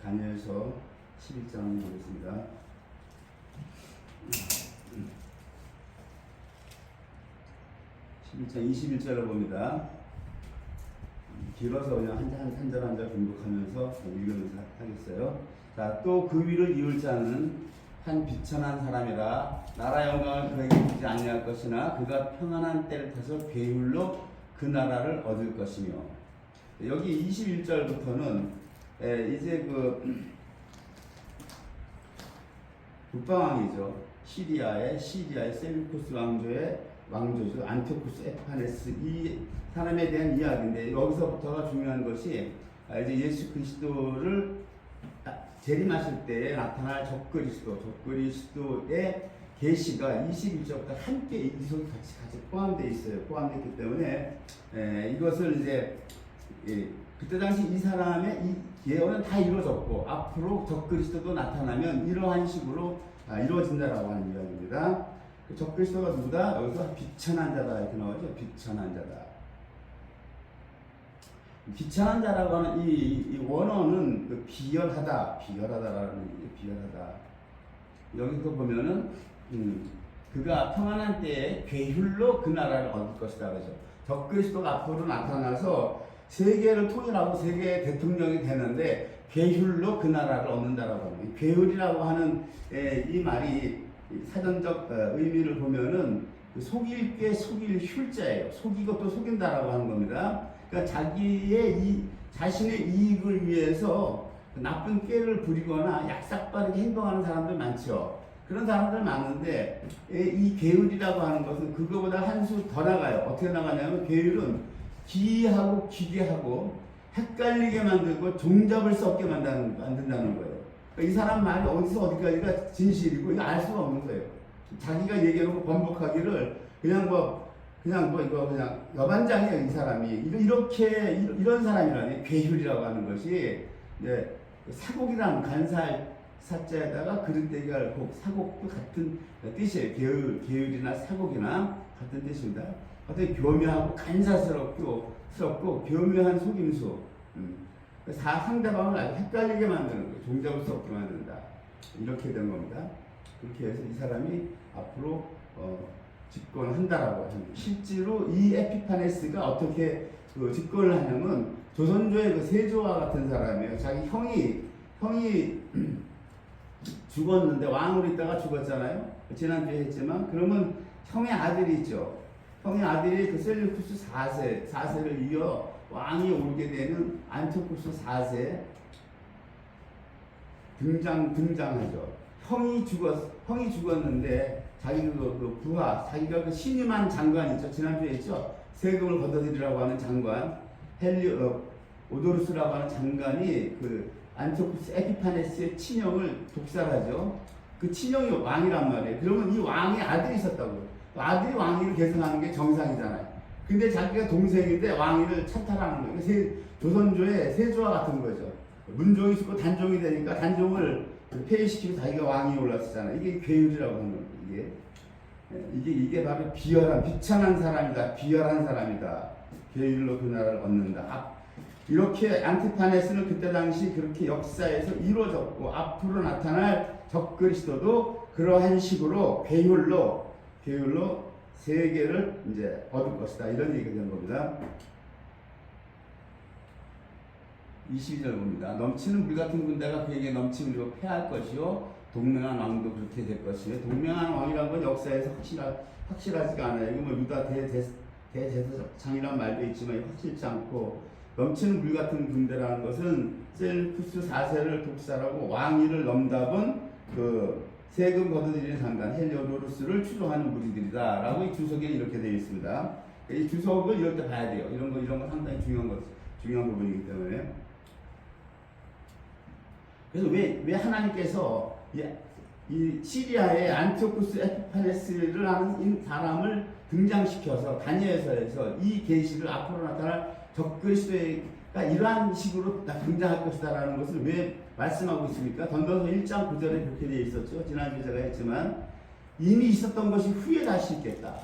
다니엘서 11장 보겠습니다. 11장 21절을 봅니다. 길어서 그냥 한 절 공독하면서 읽으면서 하겠어요. 자, 또 그 위를 이을 자는 한 비천한 사람이라 나라 영광을 그에게 주지 아니할 것이나 그가 평안한 때를 타서 괴율로 그 나라를 얻을 것이며. 여기 21절부터는 이제 북방왕이죠. 시리아의 셀루쿠스 왕조죠. 안티오쿠스 에피파네스 이 사람에 대한 이야기인데, 여기서부터가 중요한 것이 이제 예수 그리스도를 재림하실 때에 나타날 적그리스도의 계시가 21절부터 함께 이 속에 같이 포함되어 있어요. 포함되어 있기 때문에 이것을 이제 그때 당시 이 사람의 이 예언은 다 이루어졌고 앞으로 적그리스도도 나타나면 이러한 식으로 이루어진다라고 하는 이야기입니다. 그 적그리스도가 누구다? 여기서 비천한 자다 이렇게 나오죠. 비천한 자다. 비천한 자라고 하는 이 원어는 비열하다라는 비열하다. 여기서 보면은 그가 평안한 때에 괴율로 그 나라를 얻을 것이다 그러죠. 적그리스도가 앞으로 나타나서 세계를 통일하고 세계의 대통령이 되는데 괴율로 그 나라를 얻는다라고 합니다. 괴율이라고 하는 이 말이 사전적 의미를 보면은 속일 게 속일 흉자예요. 속이고 또 속인다라고 하는 겁니다. 그러니까 자신의 이익을 위해서 나쁜 꾀를 부리거나 약삭빠르게 행동하는 사람들 많죠. 그런 사람들 많은데 이 괴율이라고 하는 것은 그거보다 한 수 더 나가요. 어떻게 나가냐면 괴율은 기이하고 기괴하고 헷갈리게 만들고 종잡을 수 없게 만든다는 거예요. 그러니까 이 사람 말이 어디서 어디까지가 진실이고 이거 알 수가 없는 거예요. 자기가 얘기해놓고 번복하기를 그냥 여반장이에요. 이 사람이 이런 사람이라니 괴율이라고 하는 것이 사곡이라는 간살 사자에다가 그릇대기가 사곡도 같은 뜻이에요. 계율이나 사곡이나 같은 뜻입니다. 어떻게 교묘하고 간사스럽고 교묘한 속임수. 상대방을 아주 헷갈리게 만드는 거예요. 종잡을 수 없게 만든다. 이렇게 된 겁니다. 그렇게 해서 이 사람이 앞으로 집권한다라고 합니다. 실제로 이 에피파네스가 어떻게 집권을 하냐면 조선조의 세조와 같은 사람이에요. 자기 형이 죽었는데 왕으로 있다가 죽었잖아요. 지난주에 했지만 그러면 형의 아들이 있죠. 형의 아들이 셀루쿠스 4세를 이어 왕이 오게 되는 안티오쿠스 4세 등장하죠. 형이 죽었는데 자기 부하, 자기가 신임한 장관 있죠. 지난주에 했죠. 세금을 걷어들이라고 하는 장관, 오도루스라고 하는 장관이 안티오쿠스 에피파네스의 친형을 독살하죠. 그 친형이 왕이란 말이에요. 그러면 이 왕의 아들이 있었다고요. 아들이 왕위를 계승하는 게 정상이잖아요. 근데 자기가 동생인데 왕위를 찬탈하는 거예요. 조선조의 세조와 같은 거죠. 문종이 죽고 단종이 되니까 단종을 폐위시키고 자기가 왕위에 올랐었잖아요. 이게 괴율이라고 하는 거예요. 이게 바로 비천한 사람이다. 비열한 사람이다. 괴율로 그 나라를 얻는다. 이렇게 안티파네스는 그때 당시 그렇게 역사에서 이루어졌고 앞으로 나타날 적그리스도도 그러한 식으로 괴율로 세계를 이제 얻을 것이다. 이런 얘기가 되는 겁니다. 22절 봅니다. 넘치는 물 같은 군대가 그에게 넘치므로 패할 것이요 동맹한 왕도 그렇게 될 것이며, 동맹한 왕이라는 건 역사에서 확실하지가 않아요. 이거 유다 대제사장이란 말도 있지만 확실치 않고, 넘치는 물 같은 군대라는 것은 셀루쿠스 4세를 독살하고 왕위를 넘답은 세금 걷어들이는 장관 헬리오도루스를 추종하는 무리들이다라고 이 주석에 이렇게 되어 있습니다. 이 주석을 이럴 때 봐야 돼요. 이런 거 상당히 중요한 부분이기 때문에. 그래서 왜 하나님께서 이 시리아의 안티오쿠스 에피파네스를 하는 이 사람을 등장시켜서 다니엘서에서 이 계시를 앞으로 나타날 적그리스도가 이러한 식으로 등장할 것이다라는 것을 왜 말씀하고 있습니까? 던더서 1장 9절에 그렇게 되어 있었죠. 지난주에 제가 했지만 이미 있었던 것이 후에 다시 있겠다.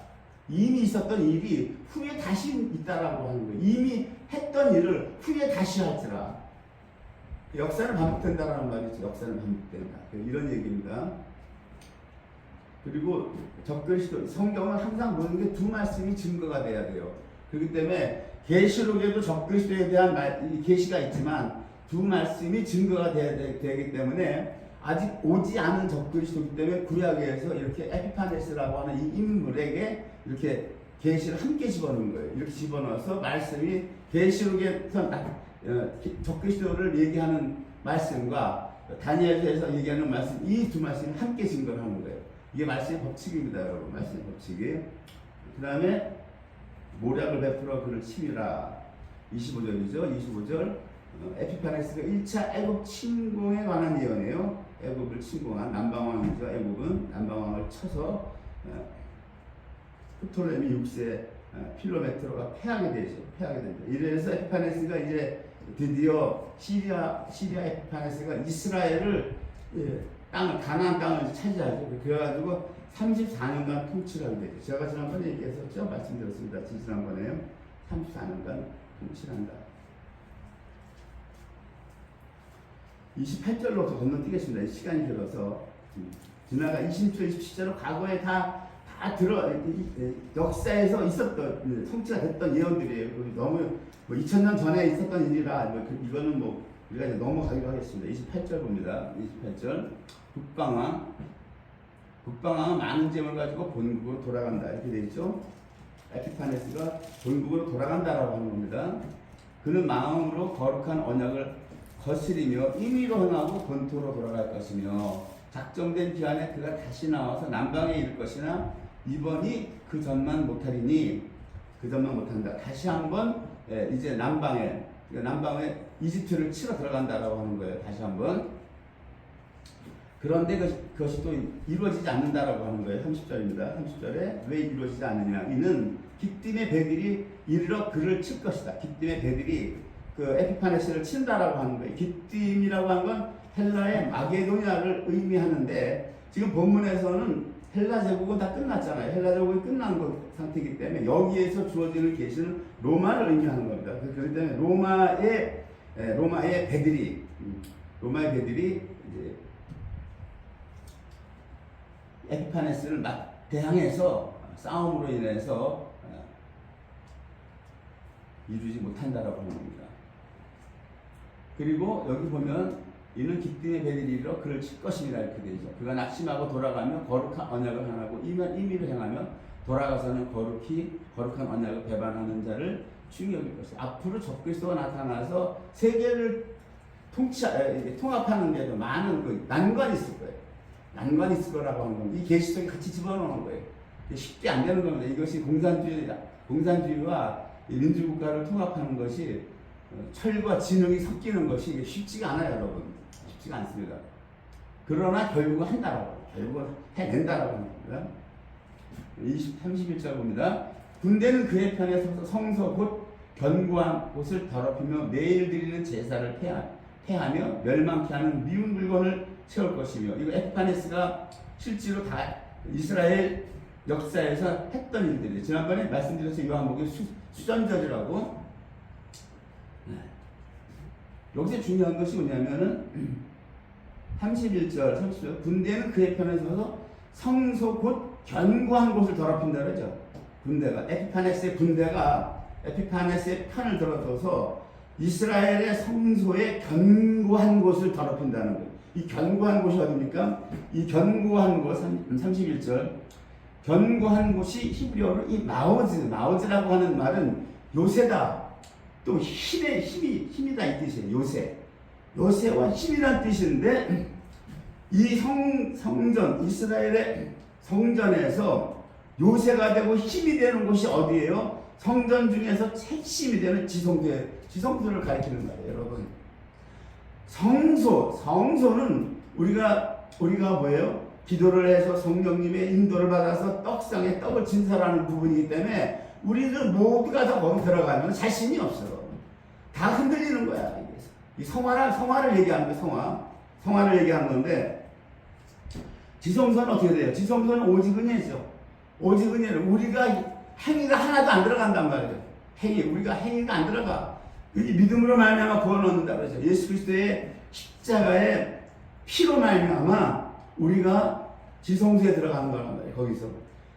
이미 있었던 일이 후에 다시 있다라고 하는 거예요. 이미 했던 일을 후에 다시 할지라. 역사는 반복된다라는 말이죠. 역사는 반복된다. 이런 얘기입니다. 그리고 적그리스도 성경은 항상 모든 게 두 말씀이 증거가 돼야 돼요. 그렇기 때문에 계시록에도 적그리스도에 대한 계시가 있지만 두 말씀이 증거가 돼야 되기 때문에 아직 오지 않은 적그리스도이기 때문에 구약에서 이렇게 에피파네스라고 하는 이 인물에게 이렇게 계시를 함께 집어넣은 거예요. 이렇게 집어넣어서 말씀이 계시록에서 적그리스도를 얘기하는 말씀과 다니엘서에서 얘기하는 말씀, 이 두 말씀이 함께 증거를 하는 거예요. 이게 말씀의 법칙입니다, 여러분. 말씀의 법칙이. 그 다음에 모략을 베풀어 그를 치리라. 25절이죠. 25절. 에피파네스가 1차 애굽 침공에 관한 예언이에요. 애굽을 침공한 남방왕이죠. 애굽은 남방왕을 쳐서 프톨레미 6세 필로메트로가 패하게 되죠. 패하게 됩니다. 이래서 에피파네스가 이제 드디어 시리아 에피파네스가 이스라엘을 가나안 땅을 차지하죠. 그래가지고 34년간 통치를 하게 되죠. 제가 지난번에 얘기했었죠. 말씀드렸습니다. 지난번에요. 34년간 통치를 한다. 28절로 건너뛰겠습니다. 시간이 길어서. 지나가 26절, 27절은 과거에 다 역사에서 있었던, 통치가 됐던 예언들이에요. 너무 2000년 전에 있었던 일이라, 이거는 우리가 이제 넘어가기로 하겠습니다. 28절 봅니다. 28절. 북방왕은 많은 재물을 가지고 본국으로 돌아간다. 이렇게 되어 있죠. 에피파네스가 본국으로 돌아간다라고 하는 겁니다. 그는 마음으로 거룩한 언약을 거스리며 임의로 행하고 본토로 돌아갈 것이며 작정된 기한에 그가 다시 나와서 남방에 이를 것이나 이번이 그 전만 못하리니 그 전만 못한다. 다시 한번 이제 남방에 이집트를 치러 들어간다라고 하는 거예요. 다시 한번. 그런데 그것이 또 이루어지지 않는다라고 하는 거예요. 30절입니다. 30절에 왜 이루어지지 않느냐. 이는 깃딤의 배들이 이르러 그를 칠 것이다. 깃딤의 배들이 그 에피파네스를 친다라고 하는 거예요. 깃딤이라고 하는 건 헬라의 마게도냐를 의미하는데 지금 본문에서는 헬라 제국은 다 끝났잖아요. 헬라 제국이 끝난 상태이기 때문에 여기에서 주어지는 계시는 로마를 의미하는 겁니다. 그렇기 때문에 로마의 배들이 이제 에피파네스를 대항해서 싸움으로 인해서 이루지 못한다라고 하는 겁니다. 그리고 여기 보면 이는 깃딤의 배들이로 그를 칠 것이니라 이렇게 되죠. 그가 낙심하고 돌아가며 거룩한 언약을 행하고 임의로 행하며 돌아가서는 거룩한 언약을 배반하는 자를 중히 여길 것이다. 앞으로 적그리스도가 나타나서 세계를 통합하는 데도 많은 난관이 있을 거예요. 난관이 있을 거라고 하는 겁니다. 이 계시속에 같이 집어넣는 거예요. 쉽게 안 되는 겁니다. 이것이 공산주의와 민주국가를 통합하는 것이 철과 지능이 섞이는 것이 쉽지가 않아요, 여러분. 쉽지가 않습니다. 그러나 결국은 결국은 해낸다라고 합니다. 31절 봅니다. 군대는 그의 편에 서서 성서 곧 견고한 곳을 더럽히며 매일 드리는 제사를 폐하며 멸망케 하는 미운 물건을 채울 것이며, 이거 에피파네스가 실제로 다 이스라엘 역사에서 했던 일들이에요. 지난번에 말씀드렸어요. 요한복음 수전절이라고. 여기서 중요한 것이 뭐냐면은 31절, 30절 군대는 그의 편에 서서 성소 곧 견고한 곳을 더럽힌다 그러죠. 군대가 에피파네스의 편을 들어줘서 이스라엘의 성소의 견고한 곳을 더럽힌다는 거예요. 이 견고한 곳이 어디입니까? 이 견고한 곳 31절 견고한 곳이 히브리어로 이 마오즈라고 하는 말은 요새다. 또 힘이다 이 뜻이에요. 요새와 힘이란 뜻인데 이 성전 이스라엘의 성전에서 요새가 되고 힘이 되는 곳이 어디예요? 성전 중에서 핵심이 되는 지성소를 가리키는 말이에요, 여러분. 성소는 우리가 뭐예요? 기도를 해서 성령님의 인도를 받아서 떡상에 떡을 진설하는 부분이기 때문에 우리들 모두가 다 거기 들어가면 자신이 없어요. 다 흔들리는 거야. 이 성화를 얘기하는 거예요. 성화를 얘기하는 건데, 지성소는 어떻게 돼요? 지성소는 오직 은혜죠. 오직 은혜를 우리가 행위가 하나도 안 들어간단 말이에요. 우리가 행위가 안 들어가. 믿음으로 말미암아 구원 얻는다 그러죠. 예수 그리스도의 십자가의 피로 말미암아 우리가 지성소에 들어가는 거란 말이에요. 거기서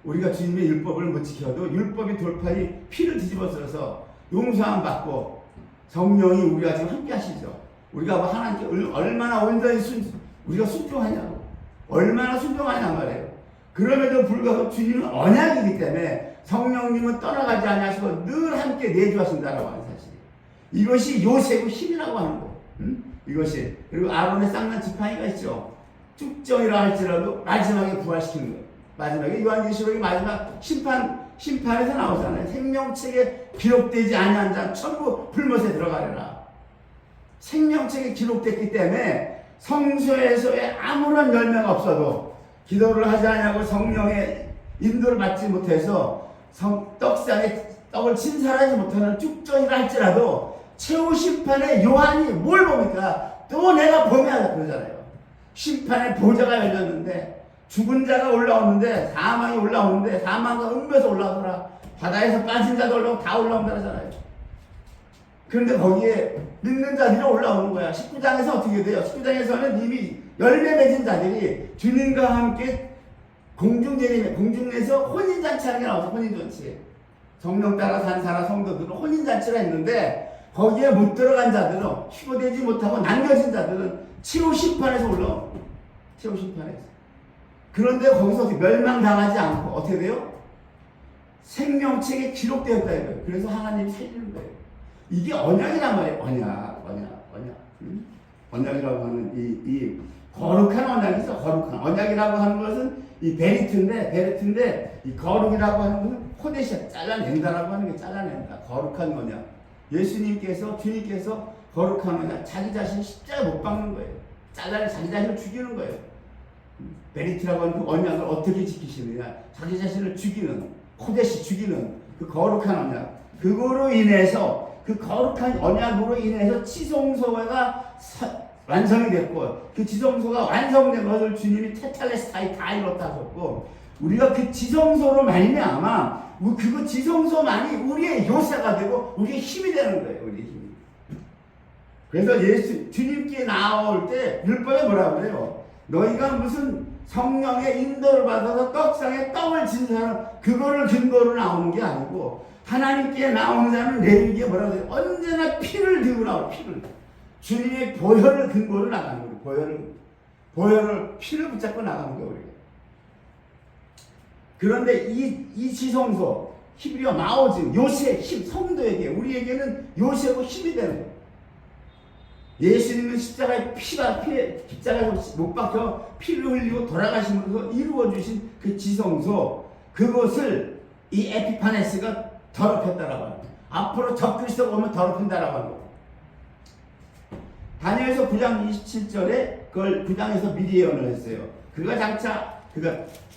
우리가 주님의 율법을 못 지켜도 율법의 돌판이 피를 뒤집어 써서 용서함 받고 성령이 우리가 지금 함께 하시죠. 우리가 하나님께 얼마나 온전히 우리가 순종하냐고, 얼마나 순종하냐 말이에요. 그럼에도 불구하고 주님은 언약이기 때문에 성령님은 떠나가지 아니하시고 늘 함께 내주하신다라고 하는 사실. 이것이 요셉의 힘이라고 하는 거. 이것이. 그리고 아론의 쌍난 지팡이가 있죠. 쭉정이라 할지라도 마지막에 부활시키는 거예요. 마지막에 요한계시록의 마지막 심판에서 나오잖아요. 생명책에 기록되지 아니한 자 전부 불못에 들어가려라. 생명책에 기록됐기 때문에 성소에서의 아무런 열매가 없어도 기도를 하지 않냐고 성령의 인도를 받지 못해서 떡상에 떡을 친살하지 못하는 쭉정이라 할지라도 최후 심판에 요한이 뭘 봅니까? 또 내가 범해하자 그러잖아요. 심판의 보좌가 열렸는데 죽은 자가 올라오는데 사망이 올라오는데 사망과 음배에서 올라오더라. 바다에서 빠진 자도 올라오고 다 올라온다 그러잖아요. 그런데 거기에 믿는 자들이 올라오는 거야. 19장에서 어떻게 돼요? 19장에서는 이미 열매 맺은 자들이 주님과 함께 공중에서 혼인잔치하는 게 나와서 혼인잔치. 성령 따라 산 사람 성도들은 혼인잔치를 했는데 거기에 못 들어간 자들은 휴거되지 못하고 남겨진 자들은 최후 심판에서 올라옵니다. 최후 심판에서. 그런데 거기서 멸망당하지 않고 어떻게 돼요? 생명책에 기록되었다 이거예요. 그래서 하나님이 살리는 거예요. 이게 언약이란 말이에요. 언약. 언약이라고 하는 이 거룩한 언약이 있어. 거룩한 언약이라고 하는 것은 이 베리트인데 이 거룩이라고 하는 것은 코데시아 잘라낸다라고 하는 게 잘라낸다. 거룩한 언약. 주님께서 거룩한 언약, 자기 자신 십자가에 못 박는 거예요. 자기 자신을 죽이는 거예요. 베리트라고 하는 그 언약을 어떻게 지키시느냐? 자기 자신을 죽이는, 코데시 죽이는 그 거룩한 언약. 그거로 인해서 그 거룩한 언약으로 인해서 지성소가 완성이 됐고 그 지성소가 완성된 것을 주님이 테탈레스타이 다 이뤘다 하셨고 우리가 그 지성소로 말미암아 그 지성소만이 우리의 요새가 되고 우리의 힘이 되는 거예요. 우리의 힘이. 그래서 주님께 나올 때 율법에 뭐라고 그래요? 너희가 무슨 성령의 인도를 받아서 떡상에 떡을 진 사람 그거를 근거로 나오는 게 아니고 하나님께 나오는 자는 레위기에 뭐라고 해요? 언제나 피를 들고 나와요. 피를. 주님의 보혈을 근거로 나가는 거예요. 보혈을 피를 붙잡고 나가는 거예요. 우리가. 그런데 이 지성소 히브리어 마오즈 요셉 힘 성도에게 우리에게는 요셉의 힘이 되는 거예요. 예수님은 십자가에 십자가에서 못 박혀 피를 흘리고 돌아가심으로써 이루어 주신 그 지성소 그것을 이 에피파네스가 더럽혔다라고 합니다. 앞으로 적그리스도가 오면 더럽힌다라고 합니다. 다니엘서 9장 27절에 그걸 9장에서 미리 예언을 했어요. 그가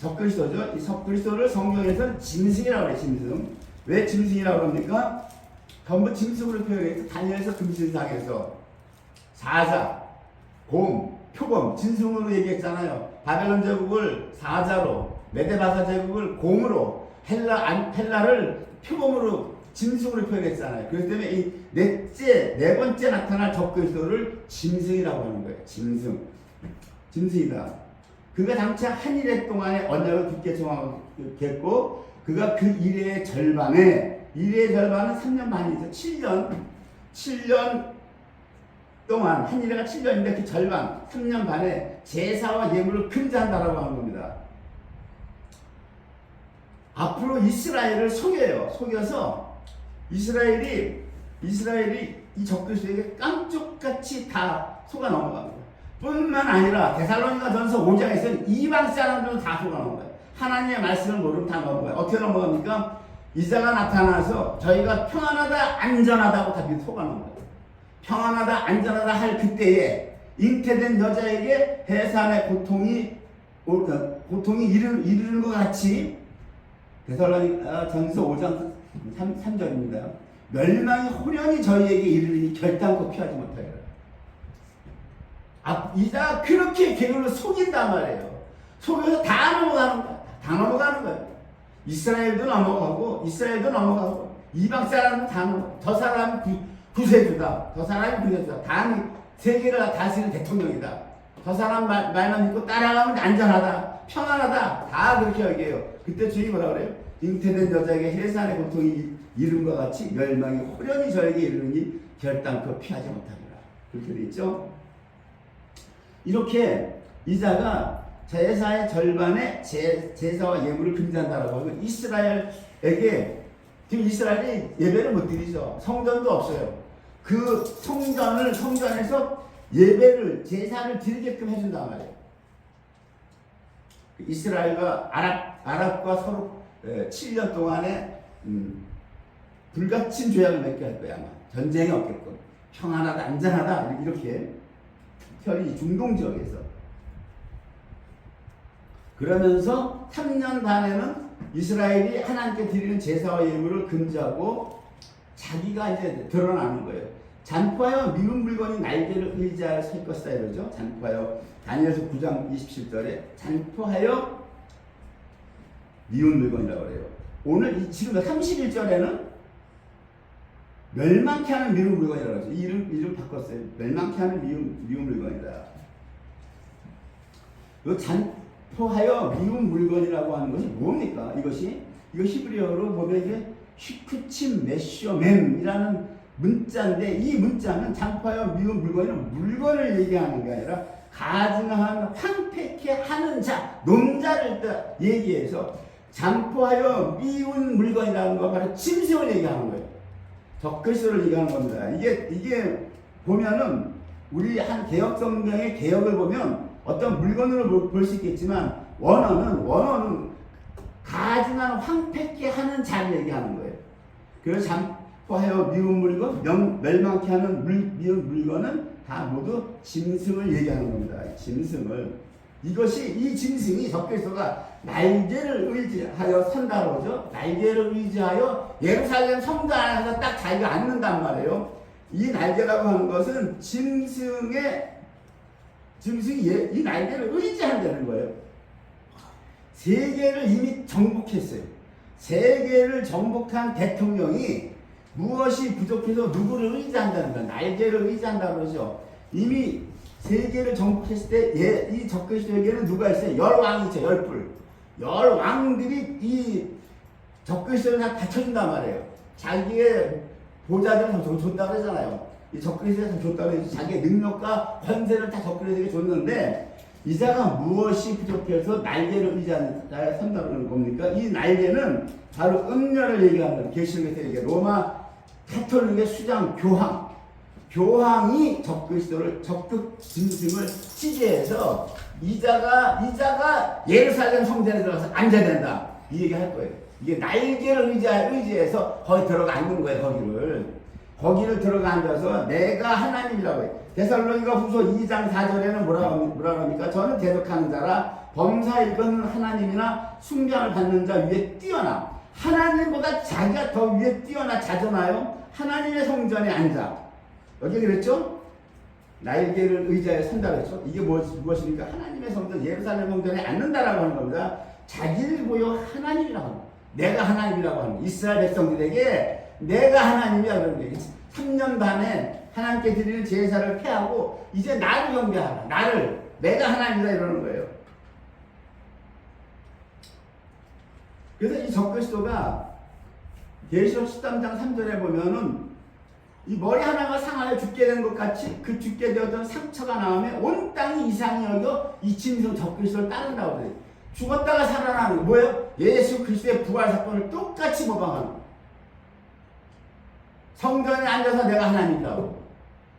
적그리스도죠. 이 적그리스도를 성경에서는 짐승이라고 해요. 짐승. 왜 짐승이라고 합니까? 전부 짐승으로 표현해서 다니엘서 금신상에서 사자, 곰, 표범, 짐승으로 얘기했잖아요. 바벨론 제국을 사자로, 메데바사 제국을 곰으로, 헬라를 표범으로 짐승으로 표현했잖아요. 그렇기 때문에 이 네 번째 나타날 적그리스도를 짐승이라고 하는 거예요. 짐승이다. 그가 장차 한 일해 동안의 언약을 굳게 정하겠고 그가 그 일의 절반은 3년 반이죠. 7년 동안 한 일해가 7년인데 그 절반 3년 반에 제사와 예물을 금지한다라고 하는 겁니다. 앞으로 이스라엘을 속여서 이스라엘이 이 적그리스도에게 깜짝같이 다 속아 넘어갑니다. 뿐만 아니라 데살로니가전서 5장에서는 이방 사람들은 다 속아 넘어가요. 하나님의 말씀을 모르면 다 넘어가요. 어떻게 넘어갑니까? 이자가 나타나서 저희가 평안하다 안전하다고 다 속아 넘어가요. 평안하다 안전하다 할 그때에 잉태된 여자에게 해산의 고통이 이르는 것 같이 데살로니가전서 5장 3절입니다. 멸망이 호련히 저희에게 이르니 결단코 피하지 못하리라. 이자가 그렇게 게을러 속인단 말이에요. 속여서 다 넘어가는 거야. 다 넘어가는 거예요. 이스라엘도 넘어가고 이방 사람도 다 넘어가고 저 사람이 구세주다. 다 세계를 다스리는 대통령이다. 저 사람 말만 믿고 따라가면 안전하다, 평안하다, 다 그렇게 얘기해요. 그때 주인이 뭐라 그래요? 잉태된 여자에게 해산의 고통이 이름과 같이 멸망이 호련히 저에게 이르니 결단코 피하지 못하리라. 그렇게 돼 있죠. 이렇게 이자가 제사의 절반의 제사와 예물을 금지한다라고 하고, 이스라엘에게 지금 이스라엘이 예배를 못 드리죠. 성전도 없어요. 그 성전에서 예배를 제사를 드리게끔 해준단 말이에요. 이스라엘과 아랍과 서로 7년 동안에 불같은 조약을 맺게 할 거야. 아마 전쟁이 없겠군, 평안하다, 안전하다, 이렇게 특별히 중동 지역에서. 그러면서 3년 반에는 이스라엘이 하나님께 드리는 제사와 예물을 금지하고 자기가 이제 드러나는 거예요. 잔포하여 미운 물건이 날개를 의지하여 설 것이다 이러죠. 잔포하여, 다니엘서 9장 27절에 잔포하여 미운 물건이라고 그래요. 오늘 지금 31절에는 멸망케 하는 미운 물건이라고 하죠. 이름 바꿨어요. 멸망케 하는 미운 물건이다. 이 잔포하여 미운 물건이라고 하는 것이 뭡니까? 이거 히브리어로 보면 이게 슈크침 메쇼mem이라는 문자인데, 이 문자는 잔포하여 미운 물건이는 물건을 얘기하는 게 아니라 가증한 황폐케 하는 자, 놈자를 얘기해서 잔포하여 미운 물건이라는 거 바로 짐승을 얘기하는 거예요. 적그리스도를 얘기하는 겁니다. 이게 보면은 우리 한 개역 성경의 개역을 보면 어떤 물건으로 볼 수 있겠지만, 원어는 가증한 황폐케 하는 자를 얘기하는 거예요. 그래서 잔포하여 미운 물건, 멸망케 하는 미운 물건은 다 모두 짐승을 얘기하는 겁니다. 짐승을. 이 짐승이 적그리스도가 날개를 의지하여 선다고 하죠. 날개를 의지하여 예루살렘 성전 안에서 딱 자기가 앉는단 말이에요. 이 날개라고 하는 것은 짐승이 이 날개를 의지한다는 거예요. 세계를 이미 정복했어요. 세계를 정복한 대통령이 무엇이 부족해서 누구를 의지한다는 거야. 날개를 의지한다고 그러죠. 이미 세계를 정복했을 때 이 적그리스도에게는 누가 있어요? 10왕이 있죠. 10불. 10왕들이 이 적그리스도를 다 받쳐준단 말이에요. 자기의 보좌들을 줬다고 그러잖아요. 이 적그리스도에 줬다고 해서 자기의 능력과 권세를 다 적그리스도에게 줬는데, 이자가 무엇이 부족해서 날개를 의지하는 자에 선다고 그러는 겁니까? 이 날개는 바로 음녀를 얘기하는 거예요. 계시록에서 얘기해요. 로마 가톨릭의 수장 교황이 적그리스도를, 적극 짐승을 취재해서 이자가 예루살렘 성전에 들어가서 앉아야 된다, 이 얘기 할 거예요. 이게 날개를 의지해서 거기 들어가 앉는 거예요. 거기를 들어가 앉아서 내가 하나님이라고 해요. 데살로니가 후서 2장 4절에는 뭐라 합니까? 저는 대적하는 자라 범사 일컫는 하나님이나 숭배를 받는 자 위에 뛰어나, 하나님보다 자기가 더 위에 뛰어나 자잖아요. 하나님의 성전에 앉아. 여기 그랬죠? 날개를 의지하여 선다 그랬죠? 이게 무엇입니까? 하나님의 성전, 예루살렘 성전에 앉는다라고 하는 겁니다. 자기를 보여 하나님이라고 하는 거예요. 내가 하나님이라고 하는 거예요. 이스라엘 백성들에게 내가 하나님이야 그러는 거예요. 3년 반에 하나님께 드리는 제사를 폐하고 이제 나를 경배하라. 내가 하나님이다 이러는 거예요. 그래서 이 적그리스도가 계시록 13장 3절에 보면은 이 머리 하나가 상하여 죽게 된 것 같이 그 죽게 되었던 상처가 나오면 온 땅이 이상히 여겨 이 짐승 적그리스도를 따른다고 그래요. 죽었다가 살아나는 거 뭐예요? 예수 그리스도의 부활 사건을 똑같이 모방하는 거예요. 성전에 앉아서 내가 하나님이라고.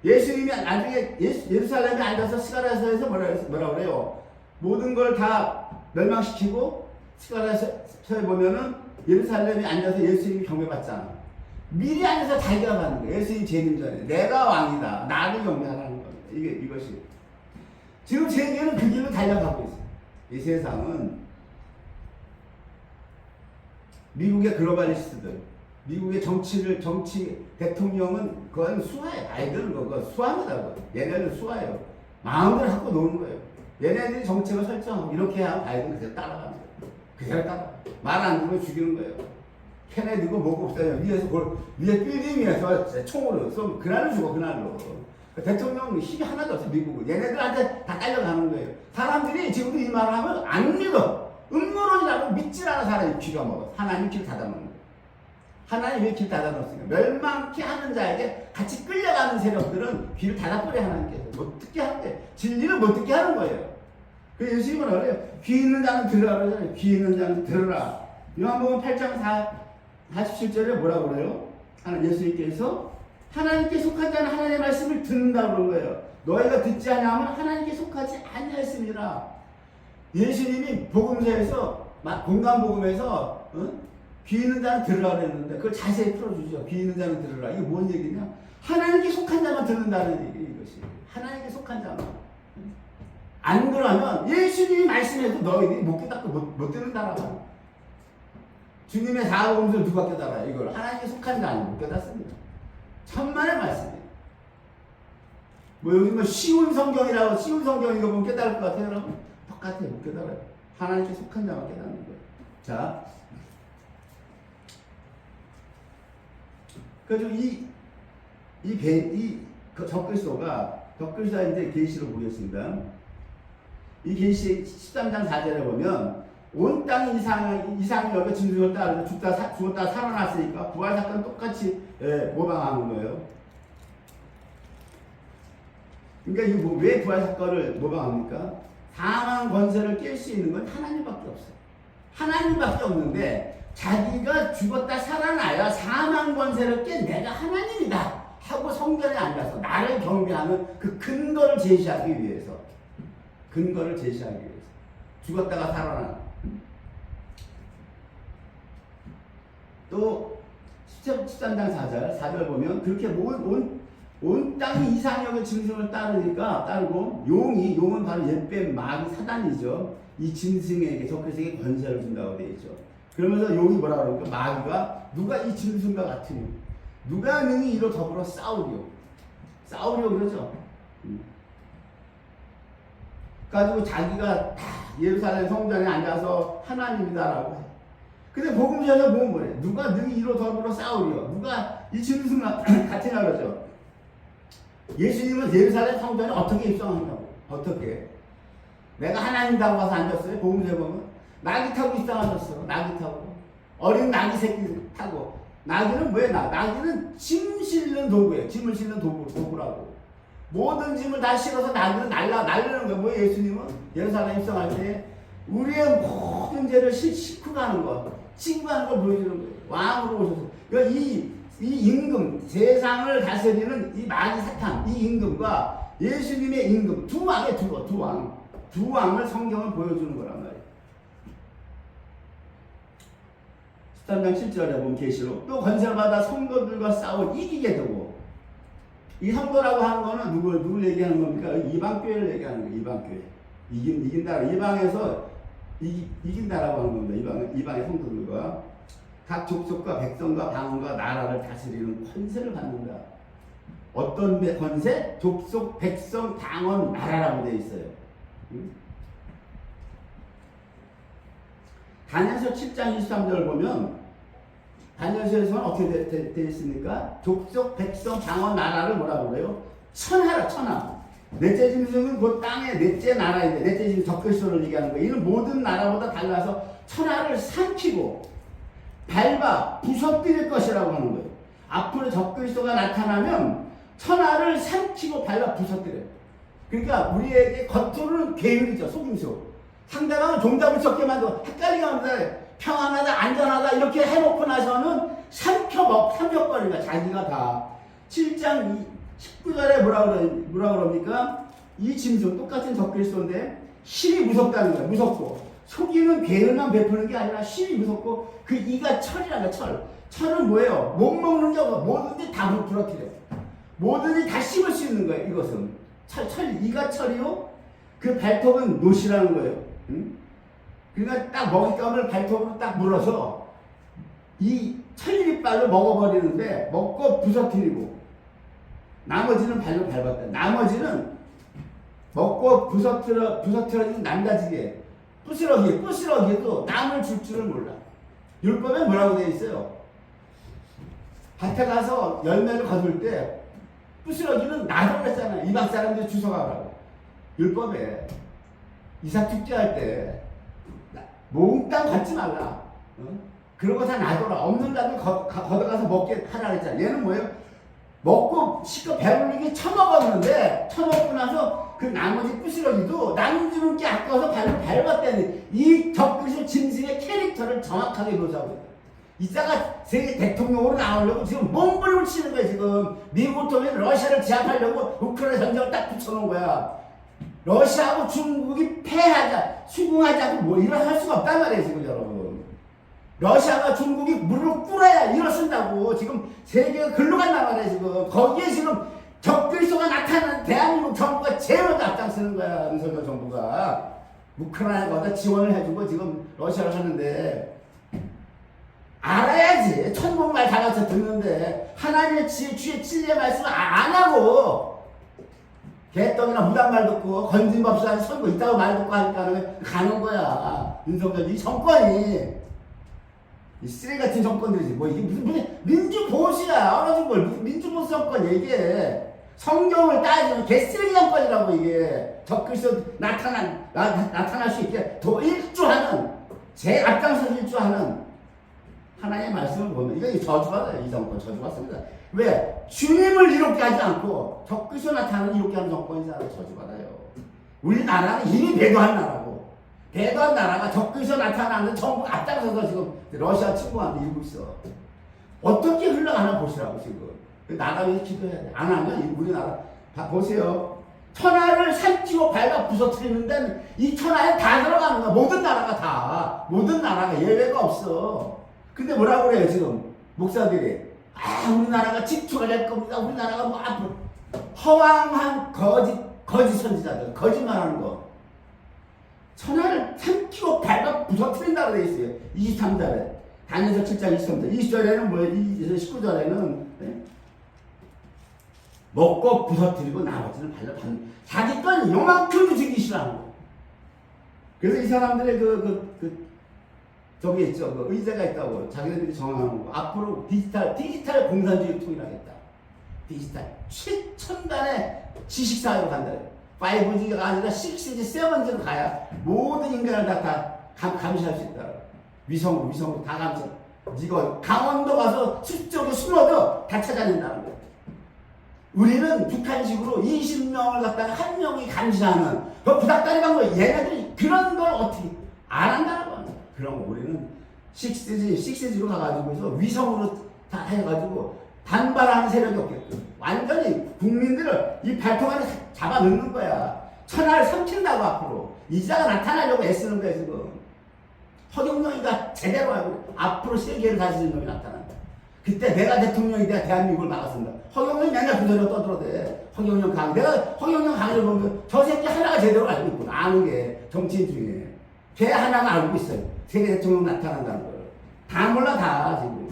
예수님이 나중에 예루살렘에 앉아서 스가랴서에서 뭐라 그래요? 모든 걸 다 멸망시키고 스가랴서에 보면은 예루살렘에 앉아서 예수님이 경배받잖아. 미리 앉아서 자기가 받는 거예요. 예수님 재림 전에 내가 왕이다, 나를 경배하라는 겁니다. 이것이 지금 세계는 그 길로 달려가고 있어요. 이 세상은 미국의 글로벌리스트들, 미국의 정치 대통령은 그건 수화예요. 바이든은 그거 수화입니다. 그거. 얘네는 수화예요. 마음대로 갖고 노는 거예요. 얘네들이 정책을 설정하고 이렇게 하면 바이든은 그대로 따라가는 거예요. 그대로 따라가. 말 안 듣고 죽이는 거예요. 케네디고 뭐고 없어요. 위에 빌딩 위에서 총으로 쏘면 그날로 죽어, 그날로. 대통령 힘이 하나도 없어, 미국은. 얘네들한테 다 딸려가는 거예요. 사람들이 지금도 이 말을 하면 안 믿어. 음모론이라고 믿질 않아, 사람이 귀가 먹어. 하나님 길 닫아놓는 거예요. 하나님 왜 길 닫아놓습니까? 멸망케 하는 자에게 같이 끌려가는 세력들은 귀를 닫아버려, 하나님께서. 못 듣게 하는데, 진리를 못 듣게 하는 거예요. 그래서 예수님은 그래요. 귀 있는 자는 들으라 그러잖아요. 귀 있는 자는 들으라. 요한복음 8장 47절에 뭐라고 그래요? 예수님께서 하나님께 속한 자는 하나님의 말씀을 듣는다고 그런 거예요. 너희가 듣지 않으면 하나님께 속하지 아니하였습니다. 예수님이 복음서에서 공간복음에서 귀 있는 자는 들으라 그랬는데 그걸 자세히 풀어주죠. 귀 있는 자는 들으라. 이게 뭔 얘기냐? 하나님께 속한 자만 듣는다는 얘기예요. 이것이 하나님께 속한 자만. 안 그러면 예수님이 말씀해도 너희들이 못 깨닫고 못 듣는다라고. 주님의 사복음서를 누가 깨달아요? 이걸 하나님께 속한 자 아니면 못 깨닫습니다. 천만의 말씀이에요. 뭐 여기 뭐 쉬운 성경이라고 쉬운 성경 읽어보면 깨달을 것 같아요, 여러분? 똑같아요, 못 깨달아요. 하나님께 속한 자만 깨닫는 거예요. 자, 그래서 적글소가 이제 계시로 보겠습니다. 이 계시 13장 4절에 보면 온 땅 이상이 여기 진주를 따르고 죽었다 살아났으니까 부활 사건 똑같이 모방하는 거예요. 그러니까 이거 왜 부활 사건을 모방합니까? 사망 권세를 깰 수 있는 건 하나님밖에 없어요. 하나님밖에 없는데 자기가 죽었다 살아나야 사망 권세를 깬 내가 하나님이다 하고 성전에 앉아서 나를 경배하는 그 근거를 제시하기 위해서 죽었다가 살아나는. 또 13장 4절 보면 그렇게 온 땅이 이상역의 짐승을 따르고 용은 바로 옛뱀 마귀 사단이죠. 이 짐승에게 적그리스도에게 권세를 준다고 되어 있죠. 그러면서 용이 뭐라 그러니까 마귀가 누가 이 짐승과 같으니 누가 능히 이로 더불어 싸우려 그러죠. 가지고 자기가 다 예루살렘 성전에 앉아서 하나님이다라고 해. 근데 복음서에서 보면 뭐래? 누가 능히 이로 더불어 싸우려? 누가 이 짐승과 같으냐 그러죠. 예수님은 예루살렘 성전에 어떻게 입성한다고? 어떻게? 내가 하나님이라고 와서 앉았어요. 복음서에 보면 나귀 타고 입성하셨어. 나귀 타고 어린 나귀 새끼 타고. 나귀는 뭐야? 나귀는 짐 실는 도구예요. 짐을 실는 도구라고. 모든 짐을 다 실어서 나귀는 날르는 거예요. 뭐예요? 예수님은 예루살렘 입성할 때 우리의 모든 죄를 싣고 가는 거, 싣고 가는 걸 보여주는 거예요. 왕으로 오셔서. 그러니까 이 임금, 세상을 다스리는 이 마귀 사탄, 이 임금과 예수님의 임금, 두 왕을 성경을 보여주는 거란 말이에요. 13장 7절에 보면 계시록 또 권세를 받아 성도들과 싸워 이기게 되고. 이 성도라고 하는 거는 누굴 얘기하는 겁니까? 이방교회를 얘기하는 거예요. 이방교회. 이긴다. 이방에서 이긴다라고 하는 겁니다. 이방의 성도들과 각 족속과 백성과 방언과 나라를 다스리는 권세를 받는다. 어떤 권세? 족속, 백성, 방언, 나라라고 되어 있어요. 다니엘서 7장 23절을 보면 다니엘서에서는 어떻게 되어 있습니까? 족속, 백성, 방언, 나라를 뭐라고 그래요? 천하라, 천하. 넷째 짐승은 그 땅의 넷째 나라인데, 넷째 짐승 적그리스도를 얘기하는 거예요. 이는 모든 나라보다 달라서 천하를 삼키고 밟아 부서뜨릴 것이라고 하는 거예요. 앞으로 적그리스도가 나타나면 천하를 삼키고 밟아 부서뜨려요. 그러니까 우리에게 겉으로는 계율이죠. 속임수. 상대방은 종잡을 수 없게 만들고 헷갈리게 합니다. 평안하다, 안전하다 이렇게 해놓고 나서는 삼켜버리는 거야. 자기가 다. 7장 19절에 뭐라 그럽니까? 이 짐승 똑같은 적그리스도인데 실이 무섭다는 거야. 무섭고 속이는 괴를 베푸는 게 아니라 실이 무섭고 그 이가 철이라는 거야. 철은 뭐예요? 못 먹는 게 없어. 뭐든지 다 부러뜨려. 뭐든지 다 씹을 수 있는 거예요. 이것은 이가 철이요. 그 발톱은 노시라는 거예요. 응? 그러니까 딱 먹잇감을 발톱으로 딱 물어서 이 철이빨로 먹어버리는데 먹고 부서뜨리고 나머지는 발로 밟았다. 나머지는 먹고 부서뜨려진 남자지게 부스러기에도 남을 줄 줄을 몰라. 율법에 뭐라고 되어 있어요? 밭에 가서 열매를 거둘 때 부스러기는 나도 그랬잖아요. 이방 사람들 주워가라고. 율법에 이삭 축제할 때 몽땅 갖지 말라. 그런 거 다 놔둬라. 없는 자들 걷어가서 먹게 하라 그랬잖아. 얘는 뭐예요? 먹고 실컷 배부르게 처먹었는데 처먹고 나서 그 나머지 부스러기도 남주는 게 아까워서 발로 밟았다는 이 적그리스도 짐승의 캐릭터를 정확하게 묘사하고 있다. 이자가 세계 대통령으로 나오려고 지금 몸부림을 치는 거야. 지금 미국 통해 러시아를 제압하려고 우크라이나 전쟁을 딱 붙여놓은 거야. 러시아하고 중국이 패하자, 수긍하자고 뭐 이런 할 수가 없단 말이에요. 지금 여러분. 러시아가 중국이 무릎 꿇어야 일어선다고 지금 세계가 글로 간단 말이에요. 지금 거기에 지금 적그리스도가 나타나는 대한민국 정부가 제일 먼저 앞장서는 거야. 윤석열 정부가 우크라이나 거기다 지원을 해주고 지금 러시아를 하는데 알아야지. 천국말 다 같이 듣는데 하나님의 주의 진리의 말씀을 안 하고 개떡이나 무당말 듣고 건진법사한 선거 있다고 말 듣고 하니까 가는 거야. 윤석열 이 정권이 이 쓰레기 같은 정권들이지. 뭐 이게 무슨 민주보수야. 얼어진 걸 무슨 민주보수 정권 얘기해. 성경을 따지면 개쓰레기 정권이라고 이게. 적그리스도 나타날 수 있게 더 일조하는 제일 앞장서서 일조하는 하나님의 말씀을 보면 이거 저주받아요. 이 정권 저주받습니다. 왜? 주님을 이롭게 하지 않고 적그리스도 나타나는 이롭게 하는 정권이잖아. 저주받아요. 우리나라는 이미 배도한 나라고. 배도한 나라가 적그리스도 나타나는 정부 앞장서서 지금 러시아 친구한테 이러고 있어. 어떻게 흘러가나 보시라고 지금. 나라 위해서 기도해야 돼. 안 하면 우리나라 보세요. 천하를 살찌고 밟아 부서뜨리는 데는 이 천하에 다 들어가는 거야. 모든 나라가 다. 모든 나라가 예외가 없어. 근데 뭐라고 그래요 지금 목사들이. 우리나라가 집중을 할 겁니다. 우리나라가 뭐 앞으로 허황한 거짓 선지자들 거짓말하는 거. 천하를 삼키고 밟아 부서뜨린다고 되어 있어요. 23절에 다니엘서 7장 23절 20절에는 뭐예요? 19절에는 먹고 부서뜨리고 나머지는 발로 밟는 자기 건 요만큼도 지기 싫어하는 거. 그래서 이 사람들의 저기 있죠. 그 의제가 있다고 자기네들이 정하는 거. 앞으로 디지털 공산주의 통일하겠다. 디지털 최첨단의 지식사회로 간다. 5G가 아니라 6G, 7G로 가야 모든 인간을 다 감시할 수 있다. 위성으로 다 감시. 이거 강원도 가서 숲속에 숨어도 다 찾아낸다는 거야. 우리는 북한식으로 20명을 갖다가 한 명이 감시하는 그 부닥다리 방법. 얘네들이 그런 걸 어떻게 안 한다는 거야. 그런 거 우리는 6G로 가가지고 위성으로 다 해가지고 반발하는 세력이 없겠죠. 완전히 국민들을 이 발통 안에 잡아넣는 거야. 천하를 삼킨다고 앞으로. 이자가 나타나려고 애쓰는 거야 지금. 허경영이가 제대로 하고 앞으로 세계를 다스리는 놈이 나타난다. 그때 내가 대통령이 돼야 대한민국을 막았습니다. 허경영이 맨날 그 소리로 떠들어대. 허경영 강의. 내가 허경영 강의를 보면 저 새끼 하나가 제대로 알고 있구나. 아는 게 정치인 중에. 걔 하나가 알고 있어요. 세계 대통령 나타난다는 걸. 다 몰라 다 지금.